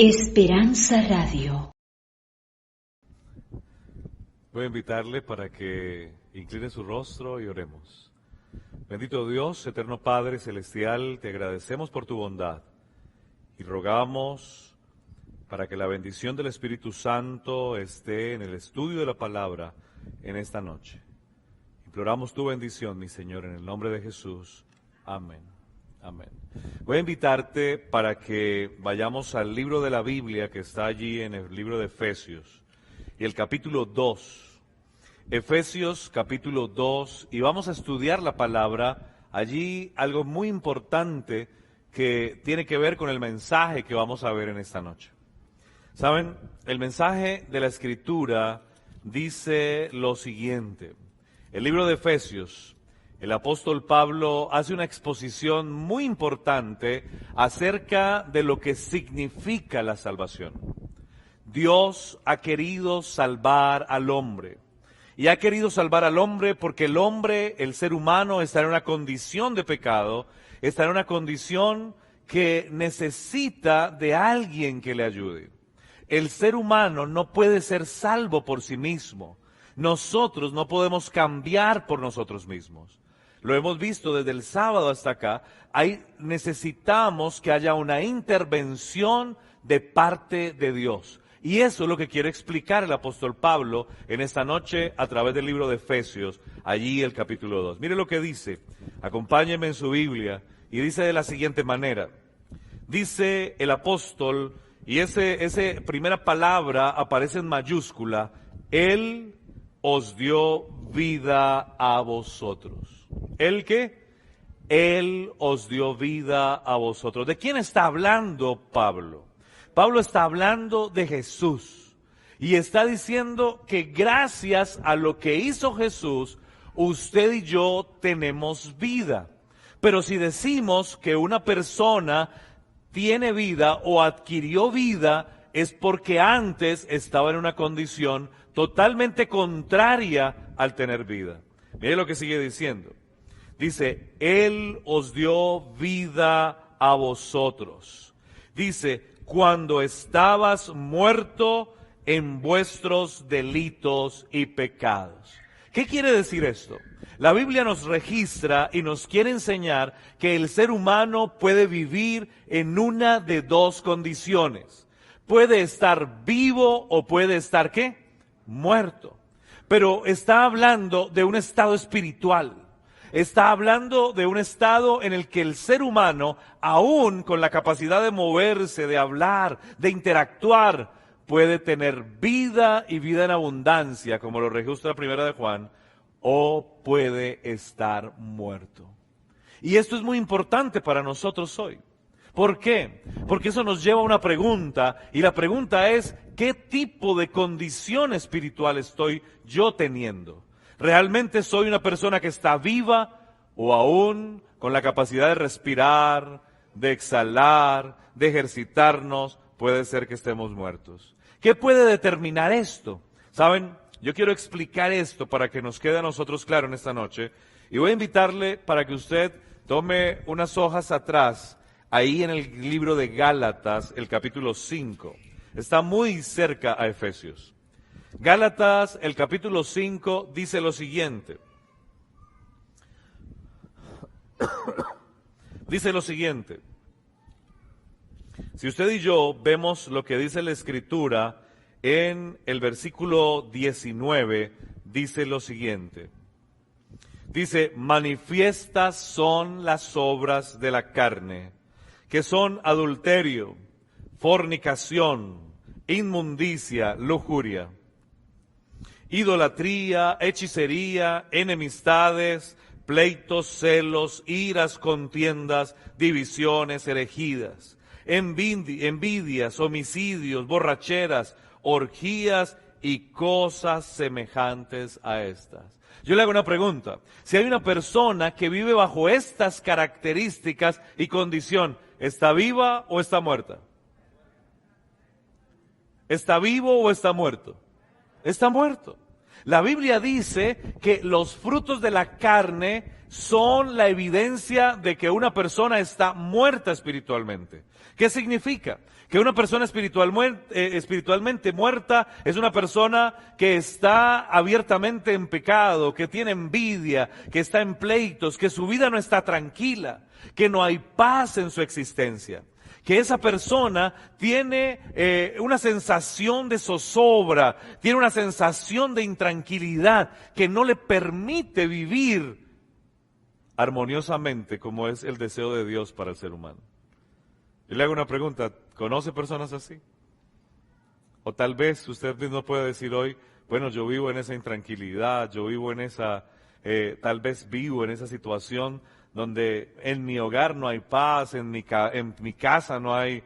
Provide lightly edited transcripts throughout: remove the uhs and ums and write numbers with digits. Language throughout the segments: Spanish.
Esperanza Radio. Voy a invitarle para que incline su rostro y oremos. Bendito Dios, eterno Padre Celestial, te agradecemos por tu bondad y rogamos para que la bendición del Espíritu Santo esté en el estudio de la palabra en esta noche. Imploramos tu bendición, mi Señor, en el nombre de Jesús. Amén. Amén. Voy a invitarte para que vayamos al libro de la Biblia que está allí en el libro de Efesios y el capítulo 2. Efesios capítulo 2, y vamos a estudiar la palabra. Allí algo muy importante que tiene que ver con el mensaje que vamos a ver en esta noche. ¿Saben? El mensaje de la Escritura dice lo siguiente. El libro de Efesios, el apóstol Pablo hace una exposición muy importante acerca de lo que significa la salvación. Dios ha querido salvar al hombre. Y ha querido salvar al hombre porque el hombre, el ser humano, está en una condición de pecado, está en una condición que necesita de alguien que le ayude. El ser humano no puede ser salvo por sí mismo. Nosotros no podemos cambiar por nosotros mismos. Lo hemos visto desde el sábado hasta acá. Ahí necesitamos que haya una intervención de parte de Dios. Y eso es lo que quiere explicar el apóstol Pablo en esta noche a través del libro de Efesios, allí el capítulo 2. Mire lo que dice, acompáñenme en su Biblia, y dice de la siguiente manera. Dice el apóstol, y esa primera palabra aparece en mayúscula, Él os dio vida a vosotros. ¿El qué? Él os dio vida a vosotros. ¿De quién está hablando Pablo? Pablo está hablando de Jesús y está diciendo que gracias a lo que hizo Jesús, usted y yo tenemos vida. Pero si decimos que una persona tiene vida o adquirió vida, es porque antes estaba en una condición totalmente contraria al tener vida. Mire lo que sigue diciendo. Dice, Él os dio vida a vosotros. Dice, cuando estabas muerto en vuestros delitos y pecados. ¿Qué quiere decir esto? La Biblia nos registra y nos quiere enseñar que el ser humano puede vivir en una de dos condiciones. Puede estar vivo o puede estar, ¿qué? Muerto. Pero está hablando de un estado espiritual. Está hablando de un estado en el que el ser humano, aún con la capacidad de moverse, de hablar, de interactuar, puede tener vida y vida en abundancia, como lo registra Primera de Juan, o puede estar muerto. Y esto es muy importante para nosotros hoy. ¿Por qué? Porque eso nos lleva a una pregunta, y la pregunta es, ¿qué tipo de condición espiritual estoy yo teniendo? ¿Realmente soy una persona que está viva o aún con la capacidad de respirar, de exhalar, de ejercitarnos? Puede ser que estemos muertos. ¿Qué puede determinar esto? ¿Saben? Yo quiero explicar esto para que nos quede a nosotros claro en esta noche. Y voy a invitarle para que usted tome unas hojas atrás, ahí en el libro de Gálatas, el capítulo 5. Está muy cerca a Efesios. Gálatas, el capítulo 5, dice lo siguiente. Dice lo siguiente. Si usted y yo vemos lo que dice la Escritura en el versículo 19, dice lo siguiente. Dice, manifiestas son las obras de la carne, que son adulterio, fornicación, inmundicia, lujuria, idolatría, hechicería, enemistades, pleitos, celos, iras, contiendas, divisiones, herejías, envidias, homicidios, borracheras, orgías y cosas semejantes a estas. Yo le hago una pregunta. Si hay una persona que vive bajo estas características y condición, ¿está viva o está muerta? ¿Está vivo o está muerto? Está muerto. La Biblia dice que los frutos de la carne son la evidencia de que una persona está muerta espiritualmente. ¿Qué significa? Que una persona espiritualmente muerta es una persona que está abiertamente en pecado, que tiene envidia, que está en pleitos, que su vida no está tranquila, que no hay paz en su existencia. Que esa persona tiene una sensación de zozobra, tiene una sensación de intranquilidad que no le permite vivir armoniosamente como es el deseo de Dios para el ser humano. Yo le hago una pregunta, ¿conoce personas así? O tal vez usted mismo puede decir hoy, bueno, yo vivo en esa intranquilidad, yo vivo en esa, tal vez vivo en esa situación donde en mi hogar no hay paz, en mi casa no hay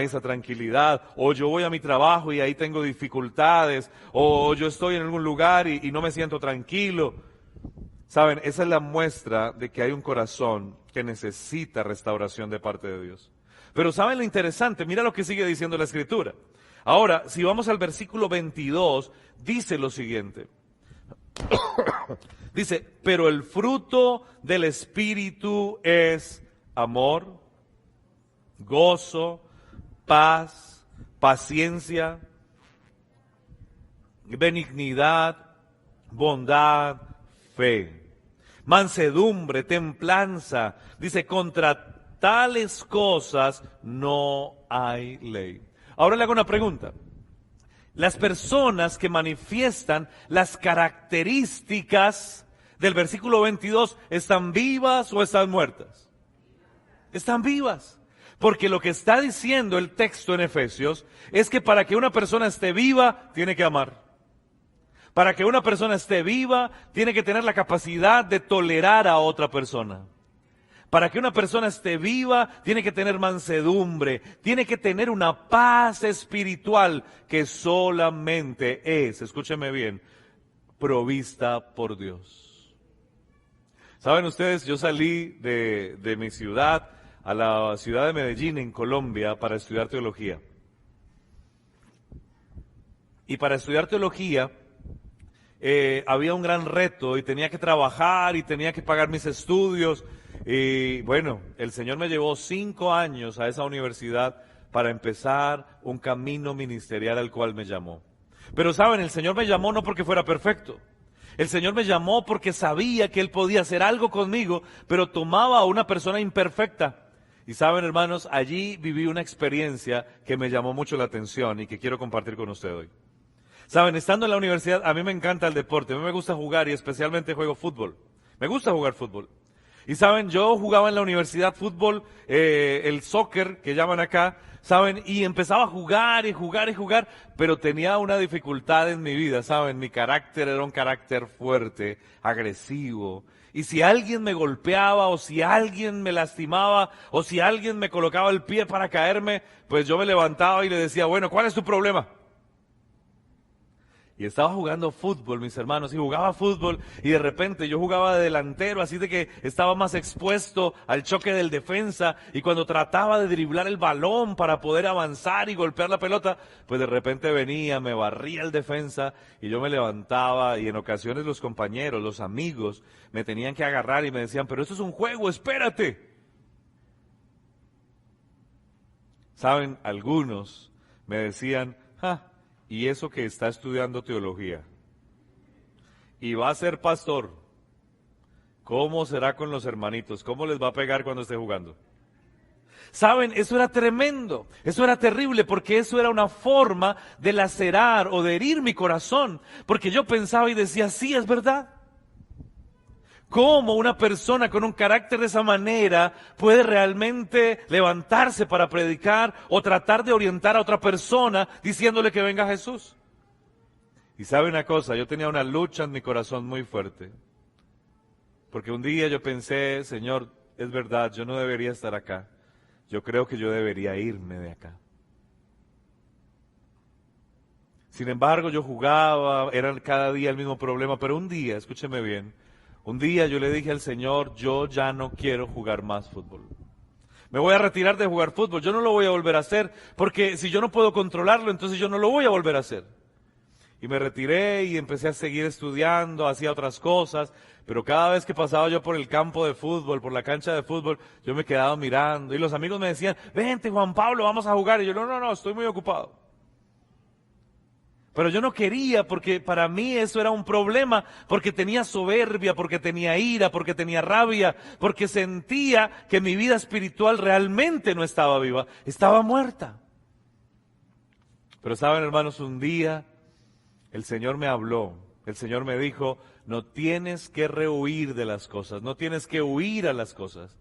esa tranquilidad, o yo voy a mi trabajo y ahí tengo dificultades, o yo estoy en algún lugar y no me siento tranquilo. Saben, esa es la muestra de que hay un corazón que necesita restauración de parte de Dios. Pero ¿saben lo interesante? Mira lo que sigue diciendo la Escritura. Ahora, si vamos al versículo 22, dice lo siguiente. Dice, pero el fruto del Espíritu es amor, gozo, paz, paciencia, benignidad, bondad, fe, mansedumbre, templanza. Dice, contra tales cosas no hay ley. Ahora le hago una pregunta. Las personas que manifiestan las características del versículo 22, ¿están vivas o están muertas? Están vivas. Porque lo que está diciendo el texto en Efesios es que para que una persona esté viva, tiene que amar. Para que una persona esté viva, tiene que tener la capacidad de tolerar a otra persona. Para que una persona esté viva, tiene que tener mansedumbre, tiene que tener una paz espiritual que solamente es, escúcheme bien, provista por Dios. ¿Saben ustedes? Yo salí de mi ciudad a la ciudad de Medellín, en Colombia, para estudiar teología. Y para estudiar teología había un gran reto y tenía que trabajar y tenía que pagar mis estudios. Y bueno, el Señor me llevó 5 años a esa universidad para empezar un camino ministerial al cual me llamó. Pero saben, el Señor me llamó no porque fuera perfecto. El Señor me llamó porque sabía que Él podía hacer algo conmigo, pero tomaba a una persona imperfecta. Y saben, hermanos, allí viví una experiencia que me llamó mucho la atención y que quiero compartir con usted hoy. Saben, estando en la universidad, a mí me encanta el deporte, a mí me gusta jugar y especialmente juego fútbol. Me gusta jugar fútbol. Y saben, yo jugaba en la universidad fútbol, el soccer que llaman acá, saben, y empezaba a jugar y jugar y jugar, pero tenía una dificultad en mi vida, saben, mi carácter era un carácter fuerte, agresivo. Y si alguien me golpeaba, o si alguien me lastimaba, o si alguien me colocaba el pie para caerme, pues yo me levantaba y le decía, bueno, ¿cuál es tu problema? Y estaba jugando fútbol, mis hermanos, y jugaba fútbol, y de repente yo jugaba de delantero, así de que estaba más expuesto al choque del defensa, y cuando trataba de driblar el balón para poder avanzar y golpear la pelota, pues de repente venía, me barría el defensa, y yo me levantaba, y en ocasiones los compañeros, los amigos, me tenían que agarrar y me decían, pero esto es un juego, espérate. Saben, algunos me decían, y eso que está estudiando teología, y va a ser pastor, ¿cómo será con los hermanitos? ¿Cómo les va a pegar cuando esté jugando? Saben, eso era tremendo, eso era terrible, porque eso era una forma de lacerar o de herir mi corazón, porque yo pensaba y decía, sí, es verdad. ¿Cómo una persona con un carácter de esa manera puede realmente levantarse para predicar o tratar de orientar a otra persona diciéndole que venga Jesús? Y sabe una cosa, yo tenía una lucha en mi corazón muy fuerte. Porque un día yo pensé, Señor, es verdad, yo no debería estar acá. Yo creo que yo debería irme de acá. Sin embargo, yo jugaba, era cada día el mismo problema, pero un día, escúcheme bien, un día yo le dije al Señor, yo ya no quiero jugar más fútbol. Me voy a retirar de jugar fútbol, yo no lo voy a volver a hacer, porque si yo no puedo controlarlo, entonces yo no lo voy a volver a hacer. Y me retiré y empecé a seguir estudiando, hacía otras cosas, pero cada vez que pasaba yo por el campo de fútbol, por la cancha de fútbol, yo me quedaba mirando y los amigos me decían, vente Juan Pablo, vamos a jugar. Y yo, no, estoy muy ocupado. Pero yo no quería porque para mí eso era un problema, porque tenía soberbia, porque tenía ira, porque tenía rabia, porque sentía que mi vida espiritual realmente no estaba viva, estaba muerta. Pero saben, hermanos, un día el Señor me habló, el Señor me dijo, no tienes que rehuir de las cosas, no tienes que huir a las cosas,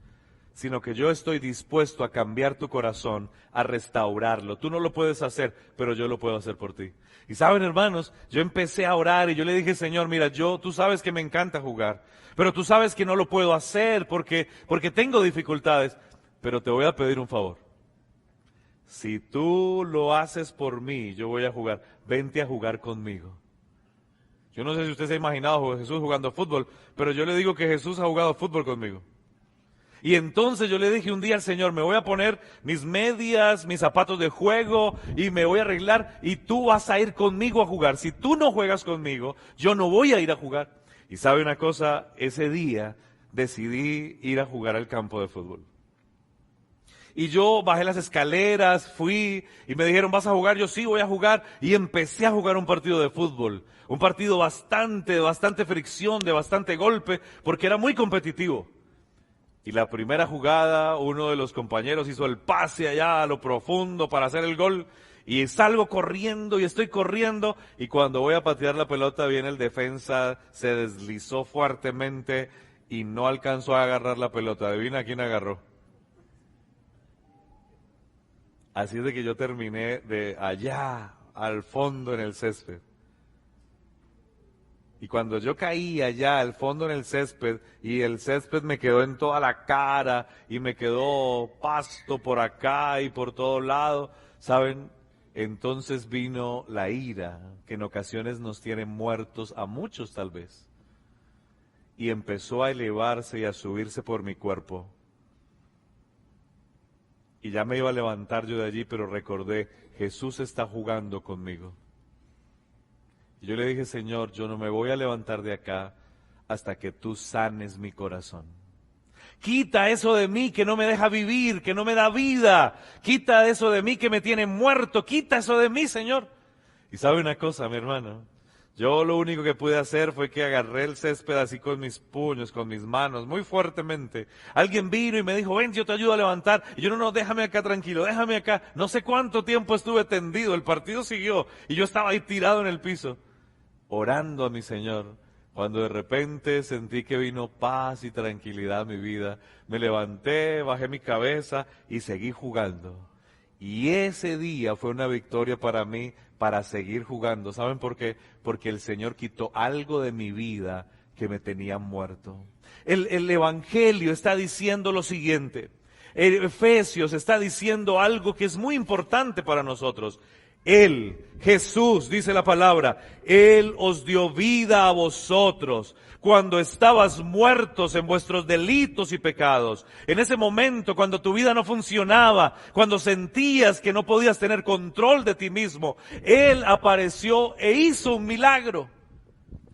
sino que yo estoy dispuesto a cambiar tu corazón, a restaurarlo. Tú no lo puedes hacer, pero yo lo puedo hacer por ti. Y saben, hermanos, yo empecé a orar y yo le dije, Señor, mira, tú sabes que me encanta jugar, pero tú sabes que no lo puedo hacer porque tengo dificultades, pero te voy a pedir un favor. Si tú lo haces por mí, yo voy a jugar. Vente a jugar conmigo. Yo no sé si usted se ha imaginado a Jesús jugando fútbol, pero yo le digo que Jesús ha jugado fútbol conmigo. Y entonces yo le dije un día al Señor, me voy a poner mis medias, mis zapatos de juego y me voy a arreglar y tú vas a ir conmigo a jugar. Si tú no juegas conmigo, yo no voy a ir a jugar. Y sabe una cosa, ese día decidí ir a jugar al campo de fútbol. Y yo bajé las escaleras, fui y me dijeron, ¿vas a jugar? Yo sí voy a jugar y empecé a jugar un partido de fútbol. Un partido de bastante fricción, de bastante golpe, porque era muy competitivo. Y la primera jugada, uno de los compañeros hizo el pase allá a lo profundo para hacer el gol. Y salgo corriendo y estoy corriendo y cuando voy a patear la pelota viene el defensa, se deslizó fuertemente y no alcanzó a agarrar la pelota. ¿Adivina quién agarró? Así es de que yo terminé de allá, al fondo en el césped. Y cuando yo caí allá, al fondo en el césped, y el césped me quedó en toda la cara, y me quedó pasto por acá y por todo lado, ¿saben? Entonces vino la ira, que en ocasiones nos tiene muertos, a muchos tal vez. Y empezó a elevarse y a subirse por mi cuerpo. Y ya me iba a levantar yo de allí, pero recordé, Jesús está jugando conmigo. Y yo le dije, Señor, yo no me voy a levantar de acá hasta que tú sanes mi corazón. Quita eso de mí que no me deja vivir, que no me da vida. Quita eso de mí que me tiene muerto. Quita eso de mí, Señor. Y sabe una cosa, mi hermano. Yo lo único que pude hacer fue que agarré el césped así con mis puños, con mis manos, muy fuertemente. Alguien vino y me dijo, ven, yo te ayudo a levantar. Y yo, no, déjame acá tranquilo, déjame acá. No sé cuánto tiempo estuve tendido, el partido siguió y yo estaba ahí tirado en el piso, orando a mi Señor. Cuando de repente sentí que vino paz y tranquilidad a mi vida, me levanté, bajé mi cabeza y seguí jugando. Y ese día fue una victoria para mí, para seguir jugando. ¿Saben por qué? Porque el Señor quitó algo de mi vida que me tenía muerto. El Evangelio está diciendo lo siguiente. Efesios está diciendo algo que es muy importante para nosotros. Él, Jesús, dice la palabra, Él os dio vida a vosotros cuando estabas muertos en vuestros delitos y pecados. En ese momento, cuando tu vida no funcionaba, cuando sentías que no podías tener control de ti mismo, Él apareció e hizo un milagro.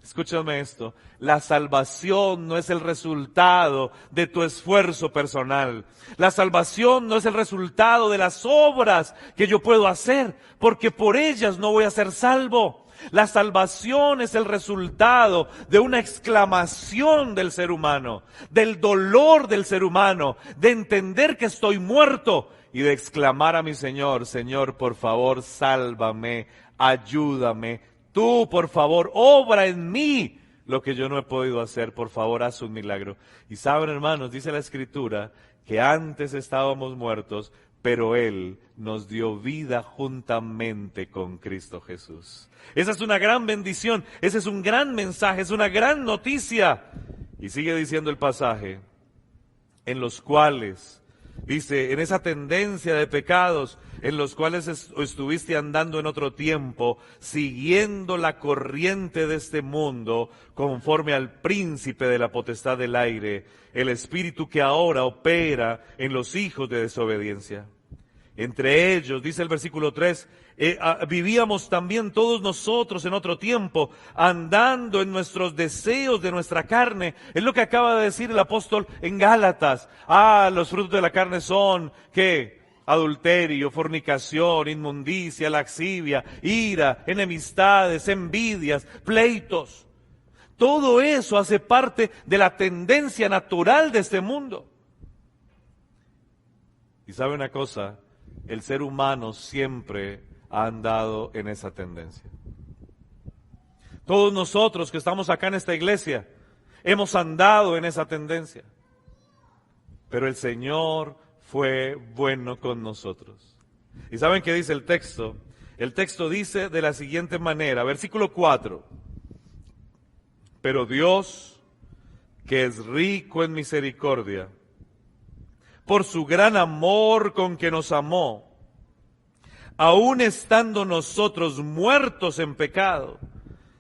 Escúchame esto, la salvación no es el resultado de tu esfuerzo personal. La salvación no es el resultado de las obras que yo puedo hacer, porque por ellas no voy a ser salvo. La salvación es el resultado de una exclamación del ser humano, del dolor del ser humano, de entender que estoy muerto y de exclamar a mi Señor, Señor, por favor, sálvame, ayúdame. Tú, por favor, obra en mí lo que yo no he podido hacer. Por favor, haz un milagro. Y saben, hermanos, dice la Escritura que antes estábamos muertos, pero Él nos dio vida juntamente con Cristo Jesús. Esa es una gran bendición, ese es un gran mensaje, es una gran noticia. Y sigue diciendo el pasaje, en los cuales... Dice, en esa tendencia de pecados en los cuales estuviste andando en otro tiempo, siguiendo la corriente de este mundo, conforme al príncipe de la potestad del aire, el espíritu que ahora opera en los hijos de desobediencia. Entre ellos, dice el versículo 3, vivíamos también todos nosotros en otro tiempo, andando en nuestros deseos de nuestra carne. Es lo que acaba de decir el apóstol en Gálatas. Los frutos de la carne son, ¿qué? Adulterio, fornicación, inmundicia, laxivia, ira, enemistades, envidias, pleitos. Todo eso hace parte de la tendencia natural de este mundo. Y sabe una cosa, el ser humano siempre ha andado en esa tendencia. Todos nosotros que estamos acá en esta iglesia hemos andado en esa tendencia. Pero el Señor fue bueno con nosotros. ¿Y saben qué dice el texto? El texto dice de la siguiente manera, versículo 4. Pero Dios, que es rico en misericordia, por su gran amor con que nos amó, aun estando nosotros muertos en pecado,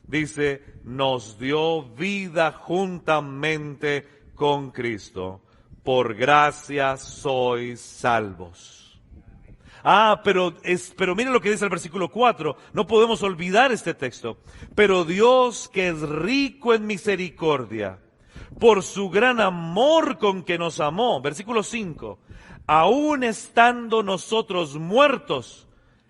dice, nos dio vida juntamente con Cristo. Por gracia sois salvos. Pero miren lo que dice el versículo 4. No podemos olvidar este texto. Pero Dios, que es rico en misericordia, por su gran amor con que nos amó, versículo 5, aun estando nosotros muertos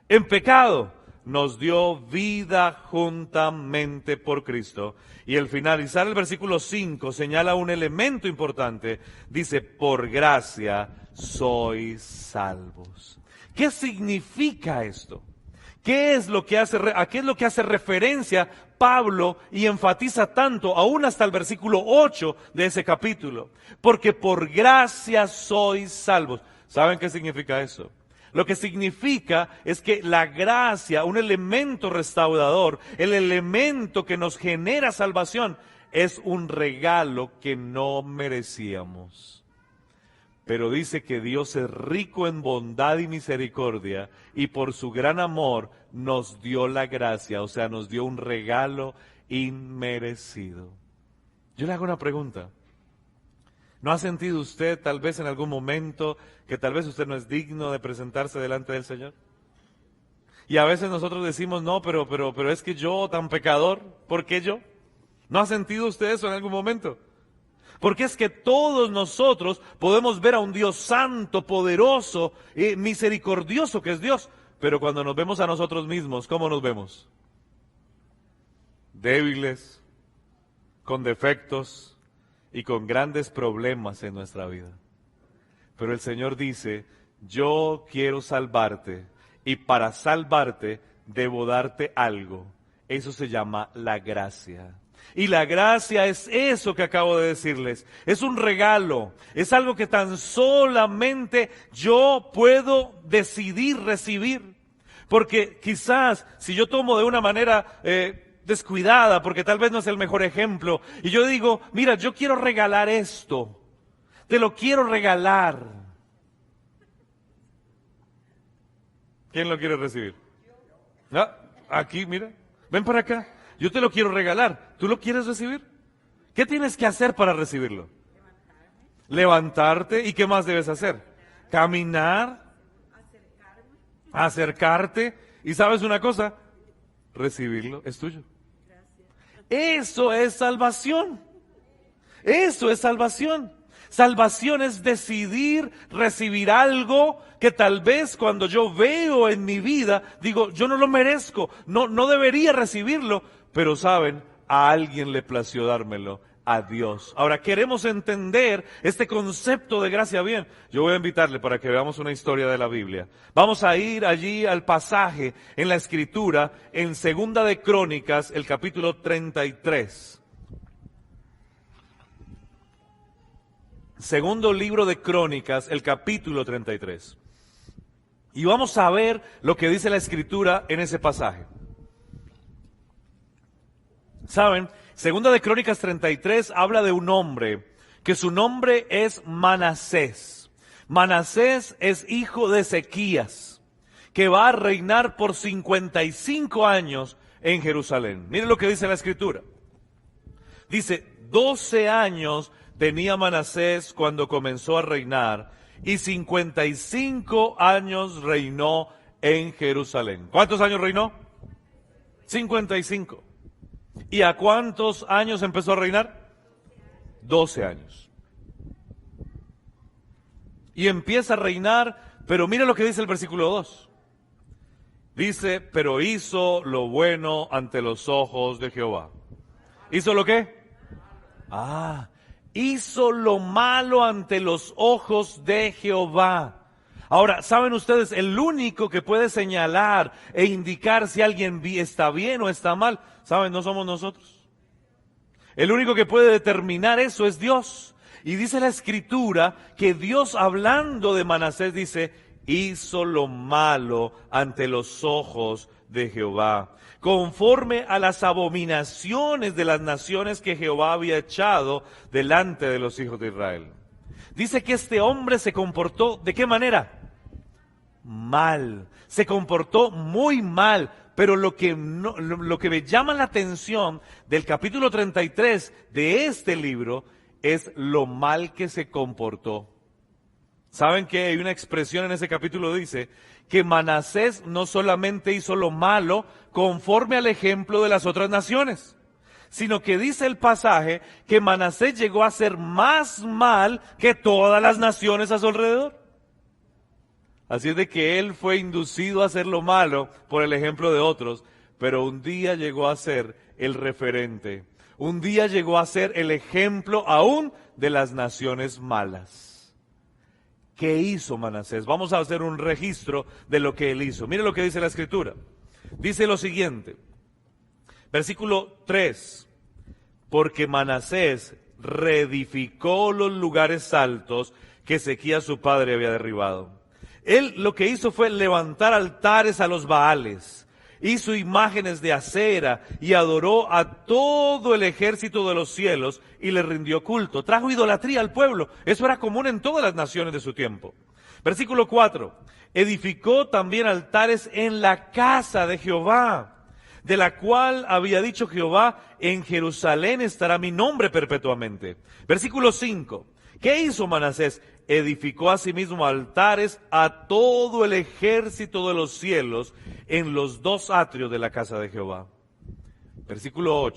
en pecado, nos dio vida juntamente por Cristo. Y al finalizar el versículo 5 señala un elemento importante. Dice, por gracia sois salvos. ¿Qué significa esto? ¿A qué es lo que hace referencia Pablo y enfatiza tanto, aún hasta el versículo 8 de ese capítulo? Porque por gracia sois salvos. ¿Saben qué significa eso? Lo que significa es que la gracia, un elemento restaurador, el elemento que nos genera salvación, es un regalo que no merecíamos. Pero dice que Dios es rico en bondad y misericordia y por su gran amor nos dio la gracia, o sea, nos dio un regalo inmerecido. Yo le hago una pregunta. ¿No ha sentido usted tal vez en algún momento que tal vez usted no es digno de presentarse delante del Señor? Y a veces nosotros decimos, no, pero es que yo tan pecador, ¿por qué yo? ¿No ha sentido usted eso en algún momento? Porque es que todos nosotros podemos ver a un Dios santo, poderoso, misericordioso que es Dios, pero cuando nos vemos a nosotros mismos, ¿cómo nos vemos? Débiles, con defectos y con grandes problemas en nuestra vida. Pero el Señor dice, yo quiero salvarte y para salvarte debo darte algo. Eso se llama la gracia. Y la gracia es eso que acabo de decirles. Es un regalo, es algo que tan solamente yo puedo decidir recibir. Porque quizás si yo tomo de una manera descuidada, porque tal vez no es el mejor ejemplo, y yo digo, mira, yo quiero regalar esto, te lo quiero regalar. ¿Quién lo quiere recibir? Aquí, mira, ven para acá. Yo te lo quiero regalar. ¿Tú lo quieres recibir? ¿Qué tienes que hacer para recibirlo? Levantarte. ¿Y qué más debes hacer? Caminar. Acercarte. ¿Y sabes una cosa? Recibirlo. Es tuyo. Eso es salvación. Eso es salvación. Salvación es decidir recibir algo que tal vez cuando yo veo en mi vida, digo, yo no lo merezco, no debería recibirlo. Pero saben, a alguien le plació dármelo, a Dios. Ahora, queremos entender este concepto de gracia bien. Yo voy a invitarle para que veamos una historia de la Biblia. Vamos a ir allí al pasaje en la Escritura, en Segunda de Crónicas, el capítulo 33. Segundo libro de Crónicas, el capítulo 33. Y vamos a ver lo que dice la Escritura en ese pasaje. ¿Saben? Segunda de Crónicas 33 habla de un hombre, que su nombre es Manasés. Manasés es hijo de Ezequías, que va a reinar por 55 años en Jerusalén. Miren lo que dice la Escritura. Dice, 12 años tenía Manasés cuando comenzó a reinar, y 55 años reinó en Jerusalén. ¿Cuántos años reinó? 55. ¿Y a cuántos años empezó a reinar? 12 años. Y empieza a reinar, pero mira lo que dice el versículo 2. Dice, pero hizo lo bueno ante los ojos de Jehová. ¿Hizo lo qué? Hizo lo malo ante los ojos de Jehová. Ahora, ¿saben ustedes? El único que puede señalar e indicar si alguien está bien o está mal, ¿saben? No somos nosotros. El único que puede determinar eso es Dios. Y dice la Escritura que Dios, hablando de Manasés, dice, hizo lo malo ante los ojos de Jehová, conforme a las abominaciones de las naciones que Jehová había echado delante de los hijos de Israel. Dice que este hombre se comportó, ¿de qué manera? Mal. Se comportó muy mal. Pero lo que me llama la atención del capítulo 33 de este libro es lo mal que se comportó. ¿Saben que hay una expresión en ese capítulo? Dice que Manasés no solamente hizo lo malo conforme al ejemplo de las otras naciones, sino que dice el pasaje que Manasés llegó a ser más mal que todas las naciones a su alrededor. Así es de que él fue inducido a hacer lo malo por el ejemplo de otros, pero un día llegó a ser el referente. Un día llegó a ser el ejemplo aún de las naciones malas. ¿Qué hizo Manasés? Vamos a hacer un registro de lo que él hizo. Mire lo que dice la Escritura. Dice lo siguiente, versículo 3. Porque Manasés reedificó los lugares altos que Ezequías su padre había derribado. Él lo que hizo fue levantar altares a los Baales, hizo imágenes de acera y adoró a todo el ejército de los cielos y le rindió culto. Trajo idolatría al pueblo. Eso era común en todas las naciones de su tiempo. Versículo 4. Edificó también altares en la casa de Jehová, de la cual había dicho Jehová, en Jerusalén estará mi nombre perpetuamente. Versículo 5. ¿Qué hizo Manasés? Edificó asimismo altares a todo el ejército de los cielos en los dos atrios de la casa de Jehová. Versículo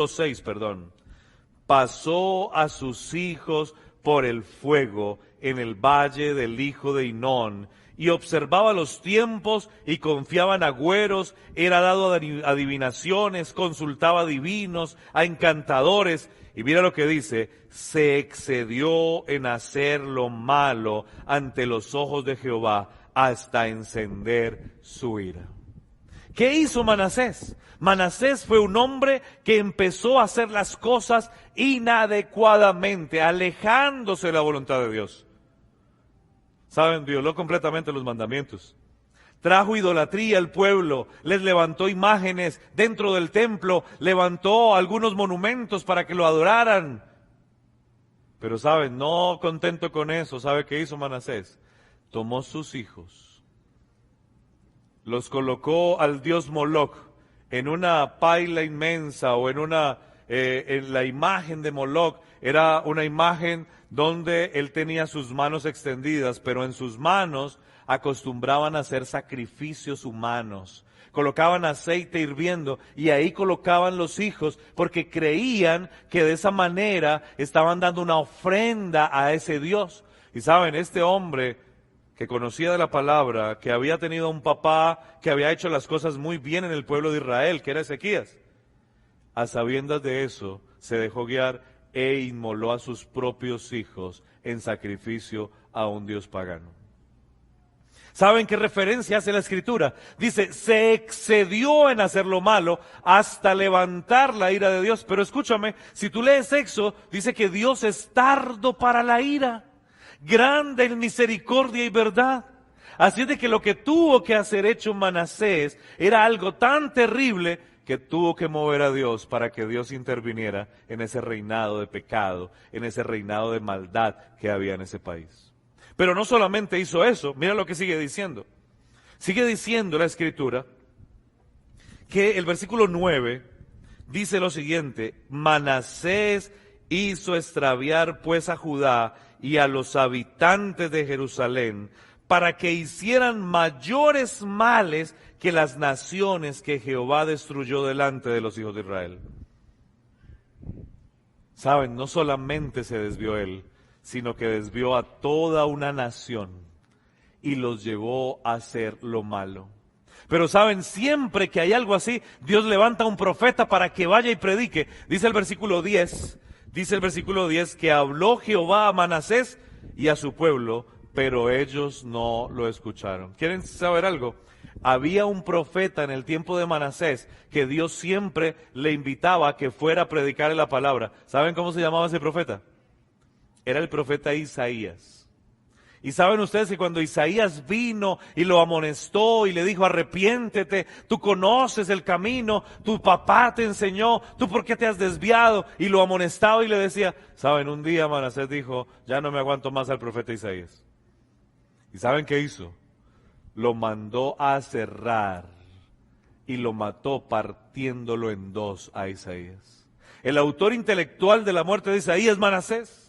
6, pasó a sus hijos por el fuego en el valle del hijo de Hinón, y observaba los tiempos y confiaba en agüeros, era dado a adivinaciones, consultaba a divinos, a encantadores. Y mira lo que dice, se excedió en hacer lo malo ante los ojos de Jehová hasta encender su ira. ¿Qué hizo Manasés? Manasés fue un hombre que empezó a hacer las cosas inadecuadamente, alejándose de la voluntad de Dios. ¿Saben? Violó completamente los mandamientos. Trajo idolatría al pueblo, les levantó imágenes dentro del templo, levantó algunos monumentos para que lo adoraran. Pero saben, no contento con eso, ¿sabe qué hizo Manasés? Tomó sus hijos, los colocó al dios Moloc en una paila inmensa o en la imagen de Moloc. Era una imagen donde él tenía sus manos extendidas, pero en sus manos acostumbraban a hacer sacrificios humanos. Colocaban aceite hirviendo y ahí colocaban los hijos porque creían que de esa manera estaban dando una ofrenda a ese Dios. Y saben, este hombre que conocía de la palabra, que había tenido un papá que había hecho las cosas muy bien en el pueblo de Israel, que era Ezequías, a sabiendas de eso, se dejó guiar e inmoló a sus propios hijos en sacrificio a un Dios pagano. ¿Saben qué referencia hace la Escritura? Dice, se excedió en hacer lo malo hasta levantar la ira de Dios. Pero escúchame, si tú lees Éxodo, dice que Dios es tardo para la ira, grande en misericordia y verdad. Así es de que lo que tuvo que hacer hecho Manasés era algo tan terrible que tuvo que mover a Dios para que Dios interviniera en ese reinado de pecado, en ese reinado de maldad que había en ese país. Pero no solamente hizo eso, mira lo que sigue diciendo. Sigue diciendo la Escritura que el versículo 9 dice lo siguiente, Manasés hizo extraviar pues a Judá y a los habitantes de Jerusalén, para que hicieran mayores males que las naciones que Jehová destruyó delante de los hijos de Israel. Saben, no solamente se desvió él, sino que desvió a toda una nación y los llevó a hacer lo malo. Pero saben, siempre que hay algo así, Dios levanta a un profeta para que vaya y predique. Dice el versículo 10, que habló Jehová a Manasés y a su pueblo, pero ellos no lo escucharon. ¿Quieren saber algo? Había un profeta en el tiempo de Manasés que Dios siempre le invitaba a que fuera a predicarle la palabra. ¿Saben cómo se llamaba ese profeta? Era el profeta Isaías. Y saben ustedes que cuando Isaías vino y lo amonestó y le dijo, arrepiéntete, tú conoces el camino, tu papá te enseñó, tú por qué te has desviado, y lo amonestaba y le decía, saben, un día Manasés dijo, ya no me aguanto más al profeta Isaías. ¿Y saben qué hizo? Lo mandó a cerrar y lo mató partiéndolo en dos a Isaías. El autor intelectual de la muerte de Isaías es Manasés.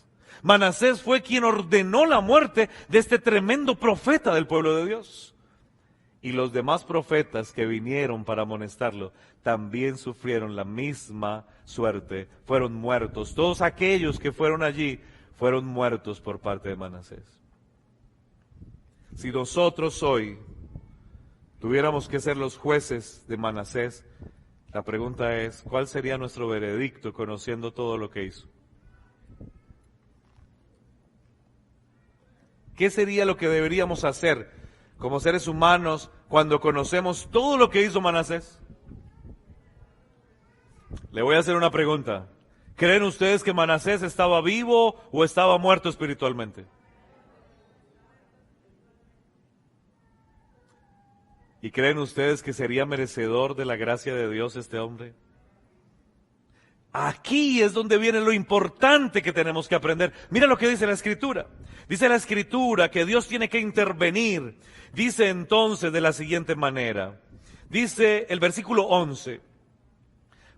Manasés fue quien ordenó la muerte de este tremendo profeta del pueblo de Dios. Y los demás profetas que vinieron para amonestarlo también sufrieron la misma suerte, fueron muertos. Todos aquellos que fueron allí fueron muertos por parte de Manasés. Si nosotros hoy tuviéramos que ser los jueces de Manasés, la pregunta es, ¿cuál sería nuestro veredicto conociendo todo lo que hizo? ¿Qué sería lo que deberíamos hacer como seres humanos cuando conocemos todo lo que hizo Manasés? Le voy a hacer una pregunta. ¿Creen ustedes que Manasés estaba vivo o estaba muerto espiritualmente? ¿Y creen ustedes que sería merecedor de la gracia de Dios este hombre? Aquí es donde viene lo importante que tenemos que aprender. Mira lo que dice la Escritura. Dice la Escritura que Dios tiene que intervenir. Dice entonces de la siguiente manera. Dice el versículo 11.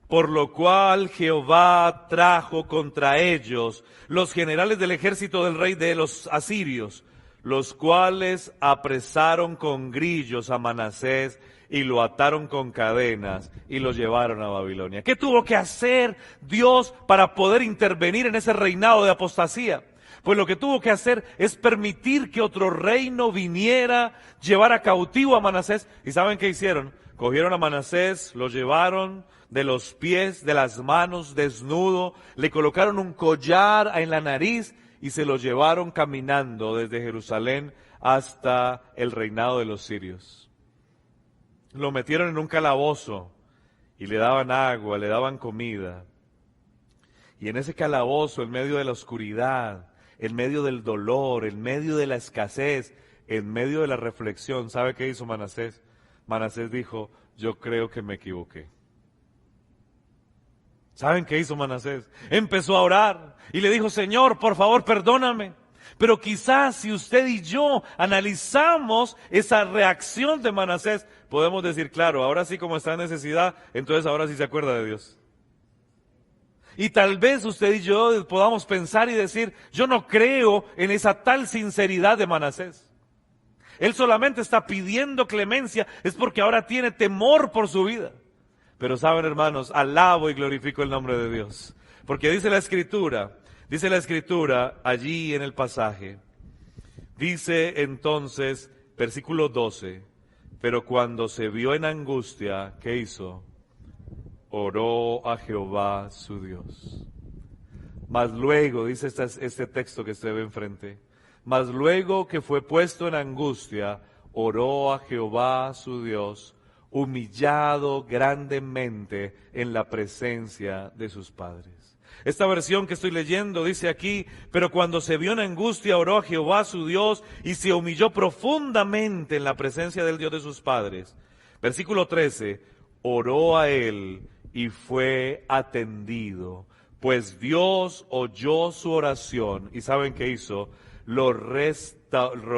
Por lo cual Jehová trajo contra ellos los generales del ejército del rey de los asirios, los cuales apresaron con grillos a Manasés y lo ataron con cadenas y lo llevaron a Babilonia. ¿Qué tuvo que hacer Dios para poder intervenir en ese reinado de apostasía? Pues lo que tuvo que hacer es permitir que otro reino viniera, llevara cautivo a Manasés. ¿Y saben qué hicieron? Cogieron a Manasés, lo llevaron de los pies, de las manos, desnudo, le colocaron un collar en la nariz y se lo llevaron caminando desde Jerusalén hasta el reinado de los sirios. Lo metieron en un calabozo y le daban agua, le daban comida. Y en ese calabozo, en medio de la oscuridad, en medio del dolor, en medio de la escasez, en medio de la reflexión, ¿sabe qué hizo Manasés? Manasés dijo, yo creo que me equivoqué. ¿Saben qué hizo Manasés? Empezó a orar y le dijo, Señor, por favor, perdóname. Pero quizás si usted y yo analizamos esa reacción de Manasés, podemos decir, claro, ahora sí como está en necesidad, entonces ahora sí se acuerda de Dios. Y tal vez usted y yo podamos pensar y decir, yo no creo en esa tal sinceridad de Manasés. Él solamente está pidiendo clemencia, es porque ahora tiene temor por su vida. Pero saben, hermanos, alabo y glorifico el nombre de Dios. Porque dice la Escritura allí en el pasaje, dice entonces, versículo 12, pero cuando se vio en angustia, ¿qué hizo? Oró a Jehová su Dios. Mas luego, dice este texto que usted ve enfrente, mas luego que fue puesto en angustia, oró a Jehová su Dios, humillado grandemente en la presencia de sus padres. Esta versión que estoy leyendo dice aquí, pero cuando se vio en angustia, oró a Jehová su Dios y se humilló profundamente en la presencia del Dios de sus padres. Versículo 13, oró a él y fue atendido, pues Dios oyó su oración y ¿saben qué hizo? Lo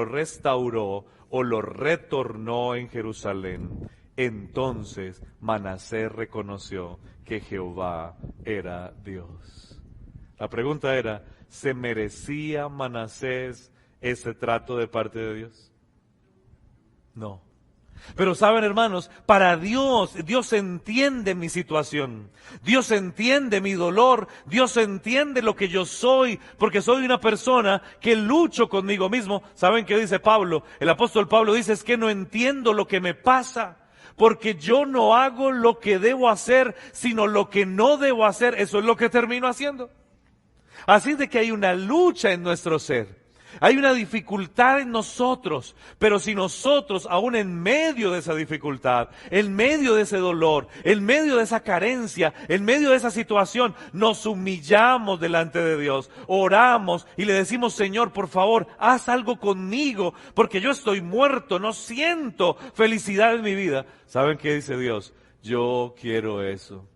restauró o lo retornó en Jerusalén. Entonces Manasés reconoció que Jehová era Dios. La pregunta era, ¿se merecía Manasés ese trato de parte de Dios? No. Pero saben, hermanos, para Dios, Dios entiende mi situación, Dios entiende mi dolor, Dios entiende lo que yo soy, porque soy una persona que lucho conmigo mismo. ¿Saben qué dice Pablo? El apóstol Pablo dice, es que no entiendo lo que me pasa, porque yo no hago lo que debo hacer, sino lo que no debo hacer. Eso es lo que termino haciendo. Así de que hay una lucha en nuestro ser. Hay una dificultad en nosotros, pero si nosotros, aún en medio de esa dificultad, en medio de ese dolor, en medio de esa carencia, en medio de esa situación, nos humillamos delante de Dios, oramos y le decimos, Señor, por favor, haz algo conmigo, porque yo estoy muerto, no siento felicidad en mi vida. ¿Saben qué dice Dios? Yo quiero eso.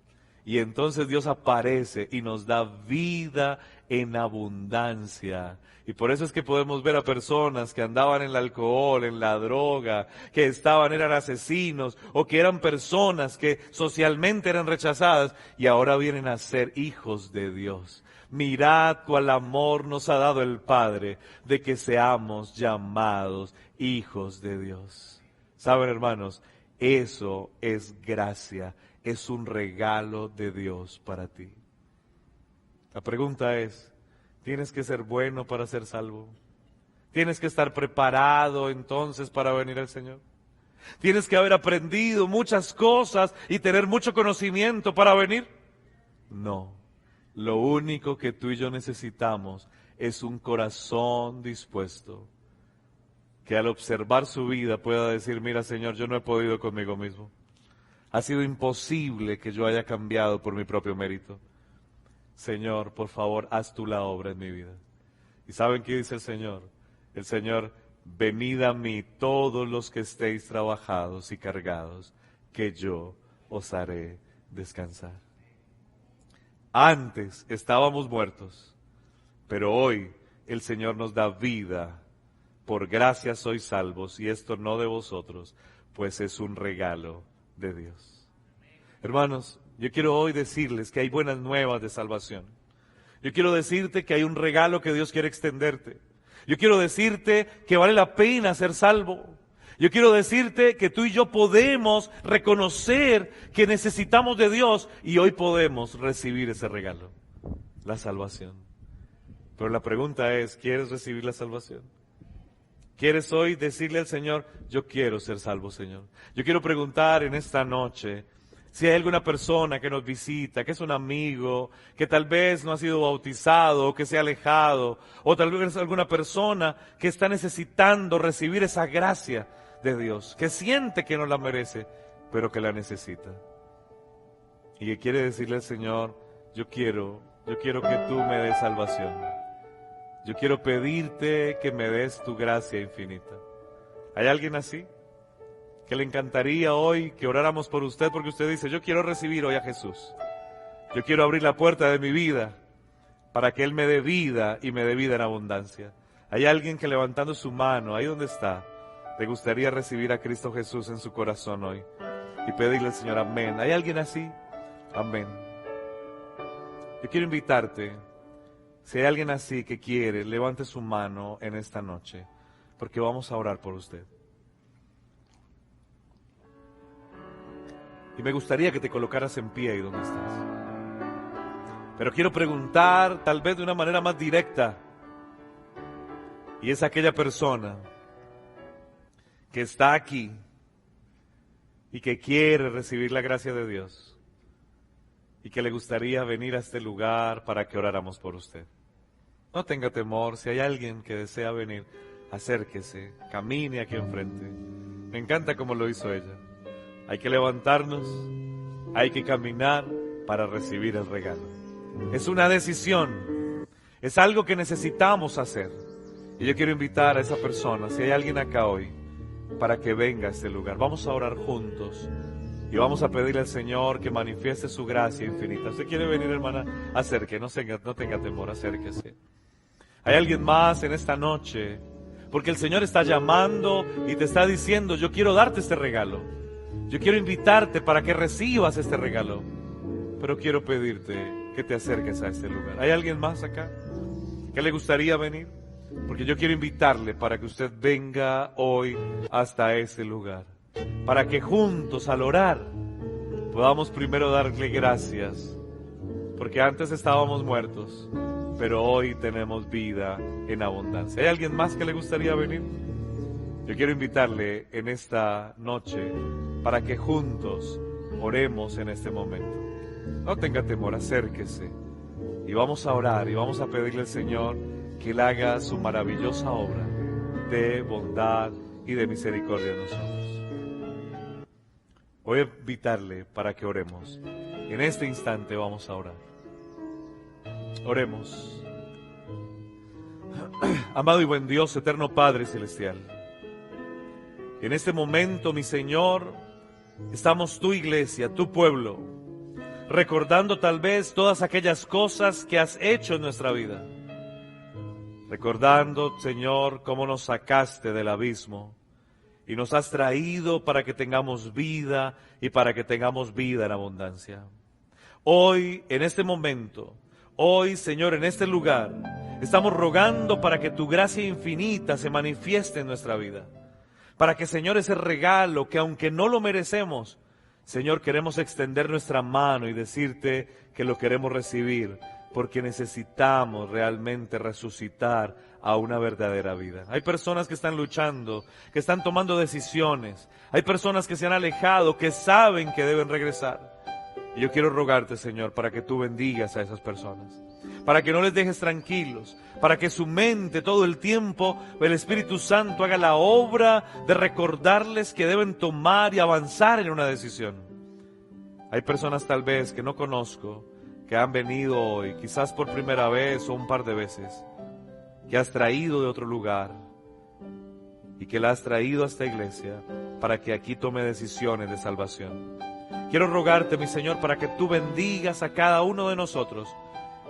Y entonces Dios aparece y nos da vida en abundancia. Y por eso es que podemos ver a personas que andaban en el alcohol, en la droga, que eran asesinos, o que eran personas que socialmente eran rechazadas, y ahora vienen a ser hijos de Dios. Mirad cuál amor nos ha dado el Padre, de que seamos llamados hijos de Dios. ¿Saben, hermanos? Eso es gracia, es un regalo de Dios para ti. La pregunta es, ¿tienes que ser bueno para ser salvo? ¿Tienes que estar preparado entonces para venir al Señor? ¿Tienes que haber aprendido muchas cosas y tener mucho conocimiento para venir? No. Lo único que tú y yo necesitamos es un corazón dispuesto, que al observar su vida pueda decir, mira, Señor, yo no he podido conmigo mismo. Ha sido imposible que yo haya cambiado por mi propio mérito. Señor, por favor, haz tú la obra en mi vida. ¿Y saben qué dice el Señor? El Señor, venid a mí todos los que estéis trabajados y cargados, que yo os haré descansar. Antes estábamos muertos, pero hoy el Señor nos da vida. Por gracia sois salvos, y esto no de vosotros, pues es un regalo de Dios. Hermanos, yo quiero hoy decirles que hay buenas nuevas de salvación. Yo quiero decirte que hay un regalo que Dios quiere extenderte. Yo quiero decirte que vale la pena ser salvo. Yo quiero decirte que tú y yo podemos reconocer que necesitamos de Dios y hoy podemos recibir ese regalo, la salvación. Pero la pregunta es, ¿quieres recibir la salvación? ¿Quieres hoy decirle al Señor, yo quiero ser salvo, Señor? Yo quiero preguntar en esta noche, si hay alguna persona que nos visita, que es un amigo, que tal vez no ha sido bautizado, o que se ha alejado, o tal vez alguna persona que está necesitando recibir esa gracia de Dios, que siente que no la merece, pero que la necesita. Y que quiere decirle al Señor, yo quiero que tú me des salvación. Yo quiero pedirte que me des tu gracia infinita. ¿Hay alguien así? Que le encantaría hoy que oráramos por usted, porque usted dice, yo quiero recibir hoy a Jesús. Yo quiero abrir la puerta de mi vida para que Él me dé vida y me dé vida en abundancia. ¿Hay alguien que levantando su mano, ahí donde está, le gustaría recibir a Cristo Jesús en su corazón hoy? Y pedirle al Señor, amén. ¿Hay alguien así? Amén. Yo quiero invitarte, si hay alguien así que quiere, levante su mano en esta noche, porque vamos a orar por usted. Y me gustaría que te colocaras en pie ahí donde estás. Pero quiero preguntar, tal vez de una manera más directa, y es aquella persona que está aquí y que quiere recibir la gracia de Dios y que le gustaría venir a este lugar para que oráramos por usted. No tenga temor, si hay alguien que desea venir, acérquese, camine aquí enfrente. Me encanta cómo lo hizo ella. Hay que levantarnos, hay que caminar para recibir el regalo. Es una decisión, es algo que necesitamos hacer. Y yo quiero invitar a esa persona, si hay alguien acá hoy, para que venga a este lugar. Vamos a orar juntos y vamos a pedirle al Señor que manifieste su gracia infinita. ¿Usted quiere venir, hermana? Acérquese, no tenga temor, acérquese. ¿Hay alguien más en esta noche? Porque el Señor está llamando y te está diciendo, yo quiero darte este regalo. Yo quiero invitarte para que recibas este regalo. Pero quiero pedirte que te acerques a este lugar. ¿Hay alguien más acá que le gustaría venir? Porque yo quiero invitarle para que usted venga hoy hasta este lugar, para que juntos al orar podamos primero darle gracias, porque antes estábamos muertos, pero hoy tenemos vida en abundancia. ¿Hay alguien más que le gustaría venir? Yo quiero invitarle en esta noche para que juntos oremos en este momento. No tenga temor, acérquese y vamos a orar y vamos a pedirle al Señor que Él haga su maravillosa obra de bondad y de misericordia en nosotros. Voy a invitarle para que oremos. En este instante vamos a orar. Oremos. Amado y buen Dios, eterno Padre Celestial, en este momento, mi Señor, estamos tu iglesia, tu pueblo, recordando tal vez todas aquellas cosas que has hecho en nuestra vida. Recordando, Señor, cómo nos sacaste del abismo y nos has traído para que tengamos vida y para que tengamos vida en abundancia. Hoy, en este momento, hoy, Señor, en este lugar, estamos rogando para que tu gracia infinita se manifieste en nuestra vida. Para que, Señor, ese regalo que aunque no lo merecemos, Señor, queremos extender nuestra mano y decirte que lo queremos recibir, porque necesitamos realmente resucitar a una verdadera vida. Hay personas que están luchando, que están tomando decisiones. Hay personas que se han alejado, que saben que deben regresar. Y yo quiero rogarte, Señor, para que tú bendigas a esas personas, para que no les dejes tranquilos, para que su mente todo el tiempo, el Espíritu Santo haga la obra de recordarles que deben tomar y avanzar en una decisión. Hay personas tal vez que no conozco, que han venido hoy, quizás por primera vez o un par de veces, que has traído de otro lugar y que la has traído a esta iglesia para que aquí tome decisiones de salvación. Quiero rogarte, mi Señor, para que tú bendigas a cada uno de nosotros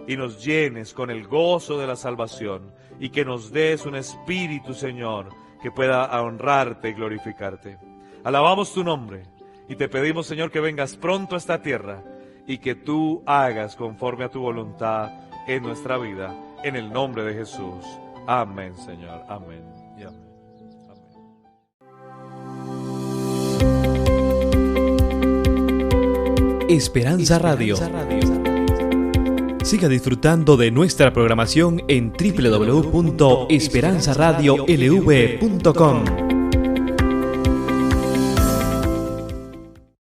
y nos llenes con el gozo de la salvación y que nos des un espíritu, Señor, que pueda honrarte y glorificarte. Alabamos tu nombre y te pedimos, Señor, que vengas pronto a esta tierra y que tú hagas conforme a tu voluntad en nuestra vida, en el nombre de Jesús. Amén, Señor. Amén y amén. Esperanza Radio. Siga disfrutando de nuestra programación en www.esperanzaradiolv.com.